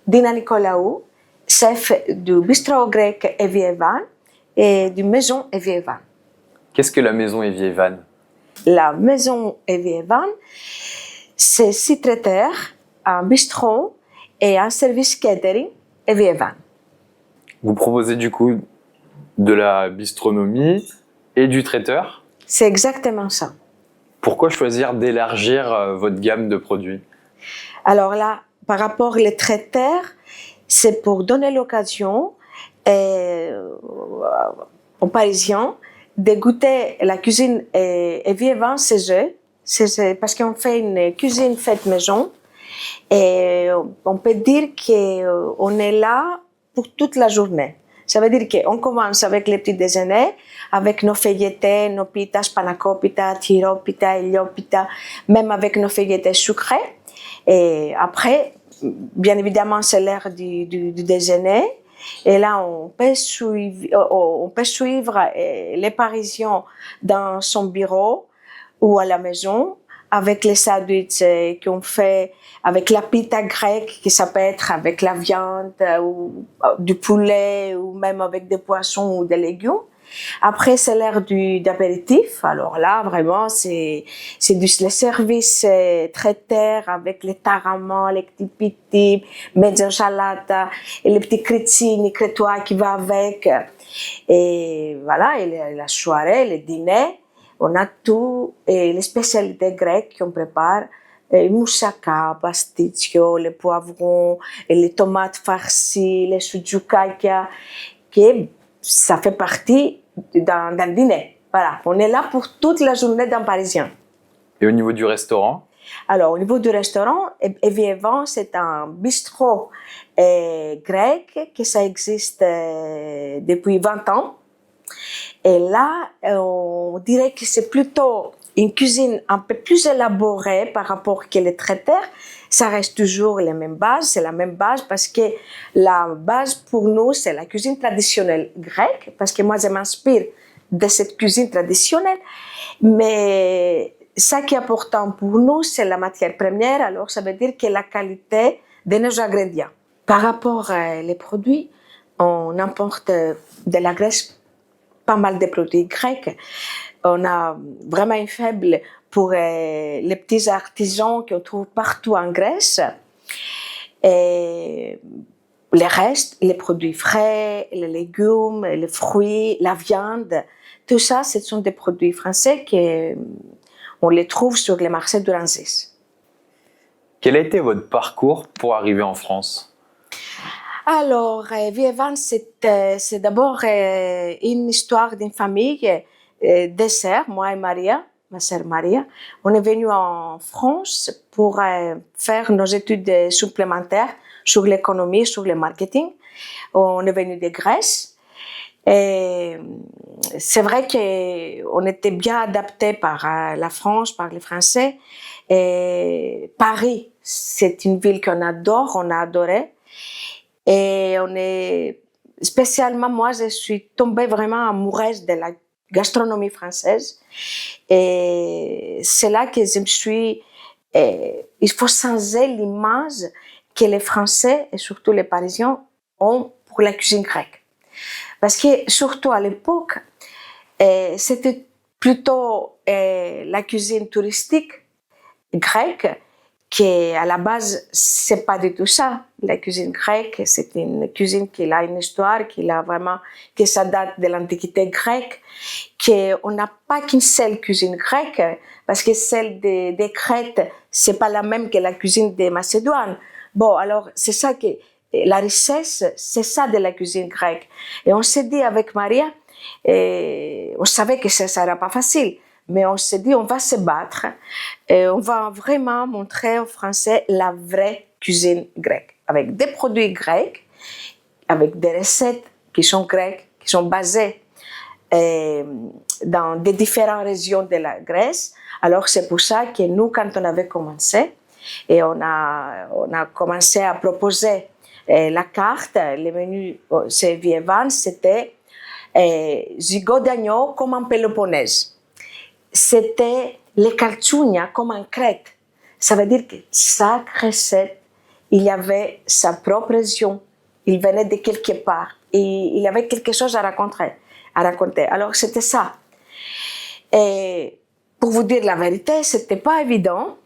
Dina Nicolaou, chef du bistrot grec Evie Evan et du maison Evie Evan. Qu'est-ce que la maison Evie Evan? La maison Evie Evan, c'est 6 traiteurs, un bistrot et un service catering Evie Evan. Vous proposez du coup de la bistronomie et du traiteur? C'est exactement ça. Pourquoi choisir d'élargir votre gamme de produits? Alors là, par rapport aux traiteurs, c'est pour donner l'occasion aux Parisiens de goûter la cuisine Evie Evan chez eux. C'est parce qu'on fait une cuisine faite maison et on peut dire qu'on est là pour toute la journée. Ça veut dire qu'on commence avec les petits déjeuners, avec nos feuilletés, nos pitas, spanakopita, tiropita, heliopita, même avec nos feuilletés sucrés. Et après, bien évidemment, c'est l'heure du déjeuner. Et là, on peut suivre les Parisiens dans son bureau ou à la maison avec les sandwichs qu'on fait avec la pita grecque, qui ça peut être avec la viande ou du poulet ou même avec des poissons ou des légumes. Après, c'est l'heure d'apéritif. Alors là, vraiment, c'est le service traiteur avec les taramas, les petits pitis, mezzo insalata et les petits crizzini crétois qui va avec. Et voilà, et la soirée, le dîner, on a tout, et les spécialités grecques qu'on prépare. Moussaka, pasticcio, les poivrons, et les tomates farcies, les soudjoukaka, ça fait partie d'un dîner. Voilà, on est là pour toute la journée d'un Parisien. Et au niveau du restaurant? Alors, au niveau du restaurant, Evie Evan, c'est un bistrot grec que ça existe depuis 20 ans. Et là, on dirait que c'est plutôt une cuisine un peu plus élaborée par rapport que les traiteurs. Ça reste toujours les mêmes bases, c'est la même base parce que la base pour nous, c'est la cuisine traditionnelle grecque, parce que moi, je m'inspire de cette cuisine traditionnelle. Mais ça qui est important pour nous, c'est la matière première, alors ça veut dire que la qualité de nos ingrédients. Par rapport aux produits, on importe de la Grèce pas mal de produits grecs. On a vraiment une faible pour les petits artisans qu'on trouve partout en Grèce. Et les restes, les produits frais, les légumes, les fruits, la viande, tout ça, ce sont des produits français qu'on les trouve sur les marchés de Rungis. Quel a été votre parcours pour arriver en France? Alors, Evie Evan, c'est d'abord une histoire d'une famille, deux sœurs, moi et Maria, ma sœur Maria. On est venus en France pour faire nos études supplémentaires sur l'économie, sur le marketing. On est venus de Grèce. Et c'est vrai qu'on était bien adaptés par la France, par les Français. Et Paris, c'est une ville qu'on adore, on a adoré. Et spécialement moi, je suis tombée vraiment amoureuse de la gastronomie française. Et c'est là que je me suis, il faut changer l'image que les Français et surtout les Parisiens ont pour la cuisine grecque. Parce que surtout à l'époque, c'était plutôt la cuisine touristique grecque, qui à la base, c'est pas du tout ça. La cuisine grecque, c'est une cuisine qui a une histoire, que ça date de l'Antiquité grecque, qu'on n'a pas qu'une seule cuisine grecque, parce que celle de Crète, c'est pas la même que la cuisine de Macédoine. Bon, alors, c'est ça que, la richesse, c'est ça de la cuisine grecque. Et on s'est dit avec Maria, on savait que ça sera pas facile. Mais on s'est dit, on va se battre et on va vraiment montrer aux Français la vraie cuisine grecque. Avec des produits grecs, avec des recettes qui sont grecques, qui sont basées dans des différentes régions de la Grèce. Alors c'est pour ça que nous, quand on avait commencé, et on a commencé à proposer la carte, les menus chez Evie Evan, c'était gigot d'agneau comme en Péloponnèse. C'était les calzounia comme en Crète. Ça veut dire que chaque recette il y avait sa propre région. Il venait de quelque part. Et il avait quelque chose à raconter. Alors, c'était ça. Et pour vous dire la vérité, c'était pas évident.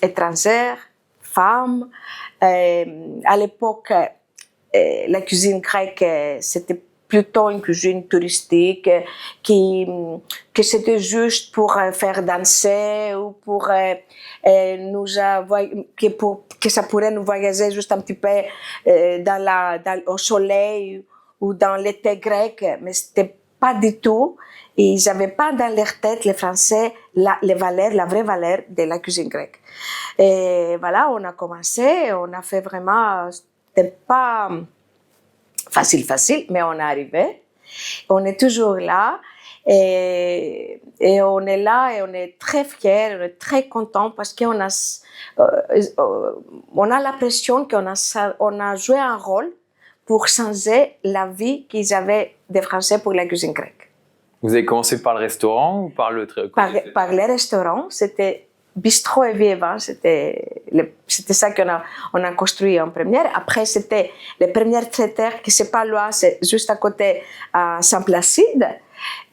Étrangère, femme. À l'époque, la cuisine grecque, c'était plutôt une cuisine touristique que c'était juste pour faire danser ou pour que ça pourrait nous voyager juste un petit peu au soleil ou dans l'été grec, mais c'était pas du tout. Et ils n'avaient pas dans leur tête, les Français, la vraie valeur de la cuisine grecque. Et voilà, on a commencé, on a fait vraiment, c'était pas facile, mais on est arrivé. On est toujours là et on est là et on est très fiers, on est très contents parce qu'on a, on a l'impression on a joué un rôle pour changer la vie qu'ils avaient des Français pour la cuisine grecque. Vous avez commencé par le restaurant ou par le... Par les restaurants, c'était bistrot et Vie et Vin, c'était ça on a construit en première. Après, c'était les premières traiteurs qui c'est pas loin, c'est juste à côté à Saint-Placide.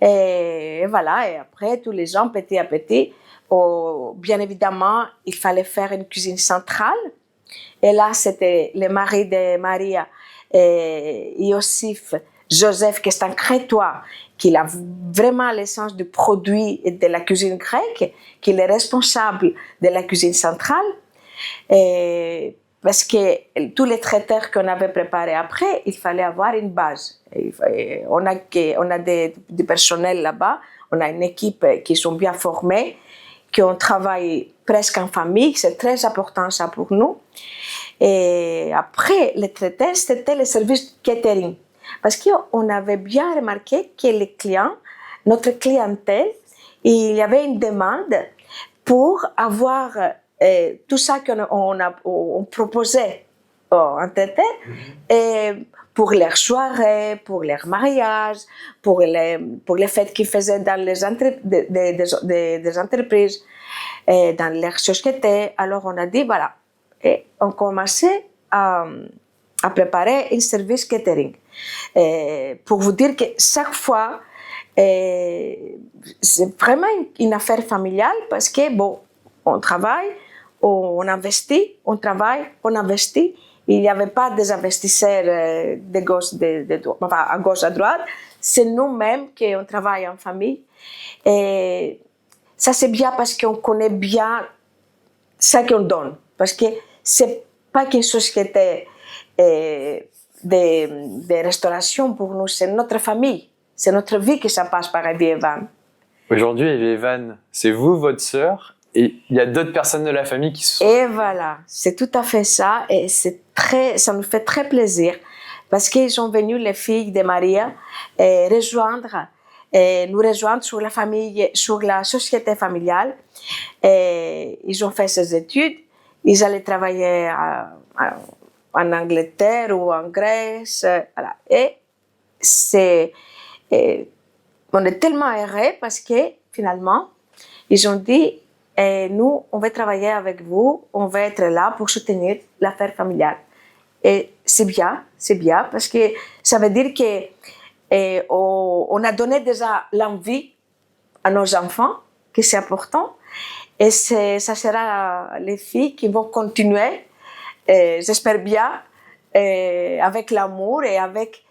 Et voilà, et après, tous les gens, petit à petit, bien évidemment, il fallait faire une cuisine centrale. Et là, c'était le mari de Maria, Iosif Joseph, qui est un Crétois, qui a vraiment l'essence du produit et de la cuisine grecque, qui est responsable de la cuisine centrale. Et parce que tous les traiteurs qu'on avait préparés après, il fallait avoir une base. On a des personnels là-bas, on a une équipe qui sont bien formés, qui ont travaillé presque en famille, c'est très important ça pour nous. Et après, les traiteurs, c'était le service catering. Parce qu'on avait bien remarqué que les clients, notre clientèle, il y avait une demande pour avoir tout ça qu'on proposait en traiteur, et pour leurs soirées, pour leurs mariages, pour les fêtes qu'ils faisaient dans les des entreprises, et dans leurs sociétés. Alors on a dit, voilà, et on commençait à préparer un service catering. Pour vous dire que chaque fois, c'est vraiment une affaire familiale parce que, bon, on travaille, on investit, on travaille, on investit. Il n'y avait pas des investisseurs à gauche, à droite. C'est nous-mêmes qu'on travaille en famille. Et ça, c'est bien parce qu'on connaît bien ça qu'on donne. Parce que c'est pas qu'une société de restauration pour nous, c'est notre famille. C'est notre vie que ça passe par Vie et Vin. Aujourd'hui, Vie et Vin, c'est vous, votre sœur, et il y a d'autres personnes de la famille qui sont... Et voilà, c'est tout à fait ça. Et ça nous fait très plaisir parce qu'ils sont venus, les filles de Maria, nous rejoindre sur la société familiale. Et ils ont fait ces études. Ils allaient travailler en Angleterre ou en Grèce. Voilà. Et on est tellement heureux parce que finalement, ils ont dit, nous, on va travailler avec vous, on va être là pour soutenir l'affaire familiale. Et c'est bien parce que ça veut dire que on a donné déjà l'envie à nos enfants, que c'est important. Et ça sera les filles qui vont continuer, j'espère bien, avec l'amour et avec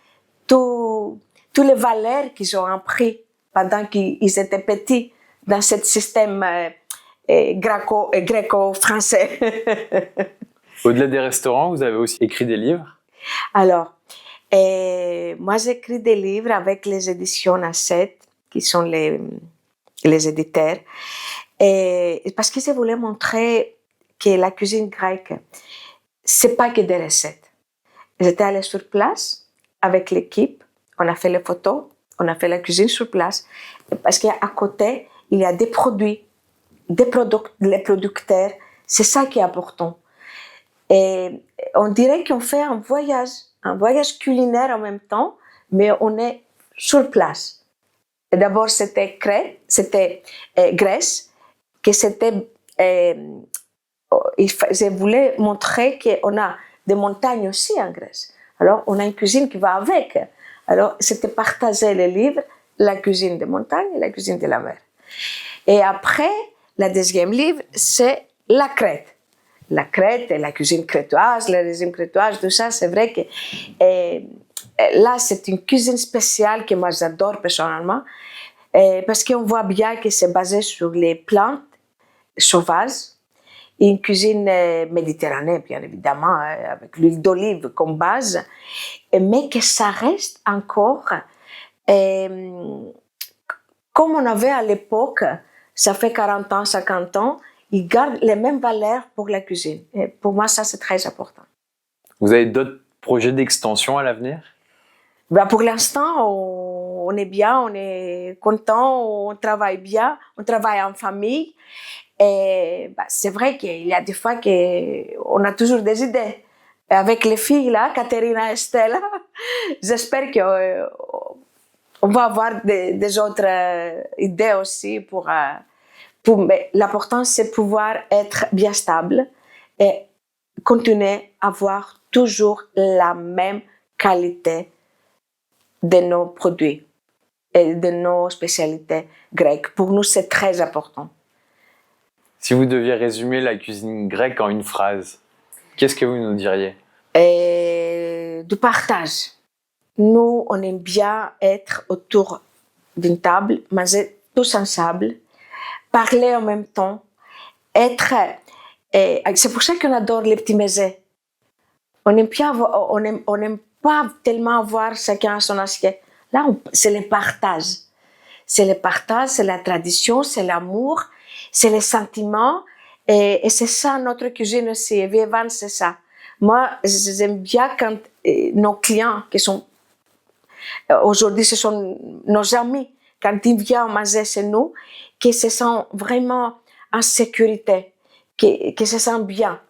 toutes les valeurs qu'ils ont appris pendant qu'ils étaient petits dans ce système gréco-français. Au-delà des restaurants, vous avez aussi écrit des livres? Alors, moi j'écris des livres avec les éditions A7, qui sont les éditeurs. Parce que je voulais montrer que la cuisine grecque, c'est pas que des recettes. J'étais allée sur place avec l'équipe, on a fait les photos, on a fait la cuisine sur place, parce qu'à côté, il y a des produits, les producteurs, c'est ça qui est important. Et on dirait qu'on fait un voyage culinaire en même temps, mais on est sur place. Et d'abord, c'était Grèce, que c'était je voulais montrer qu'on a des montagnes aussi en Grèce. Alors, on a une cuisine qui va avec. Alors, c'était partager les livres, la cuisine des montagnes et la cuisine de la mer. Et après, le deuxième livre, c'est la Crète. La Crète et la cuisine crétoise, le régime crétoise, tout ça, c'est vrai que là, c'est une cuisine spéciale que moi j'adore personnellement, parce qu'on voit bien que c'est basé sur les plantes sauvages, une cuisine méditerranéenne, bien évidemment, avec l'huile d'olive comme base, mais que ça reste encore comme on avait à l'époque, ça fait 40 ans, 50 ans, ils gardent les mêmes valeurs pour la cuisine. Et pour moi, ça, c'est très important. Vous avez d'autres projets d'extension à l'avenir? Ben, pour l'instant, on est bien, on est content, on travaille bien, on travaille en famille. Et ben, c'est vrai qu'il y a des fois qu'on a toujours des idées. Et avec les filles, là, Caterina et Stella, j'espère qu'on va avoir des autres idées aussi mais l'important, c'est pouvoir être bien stable et continuer à avoir toujours la même qualité de nos produits et de nos spécialités grecques. Pour nous, c'est très important. Si vous deviez résumer la cuisine grecque en une phrase, qu'est-ce que vous nous diriez? Du partage. Nous, on aime bien être autour d'une table, manger tous ensemble, parler en même temps, c'est pour ça qu'on adore les petits mésés. On n'aime pas tellement avoir chacun son assiette. Là, c'est le partage. C'est le partage, c'est la tradition, c'est l'amour, c'est les sentiments. Et c'est ça notre cuisine aussi. Vivant, c'est ça. Moi, j'aime bien quand nos clients, qui sont aujourd'hui, ce sont nos amis, quand ils viennent manger chez nous, qu'ils se sentent vraiment en sécurité, qu'ils se sentent bien.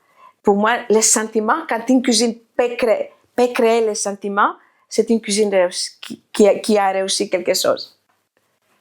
Pour moi, les sentiments, quand une cuisine peut créer les sentiments, c'est une cuisine qui a réussi quelque chose.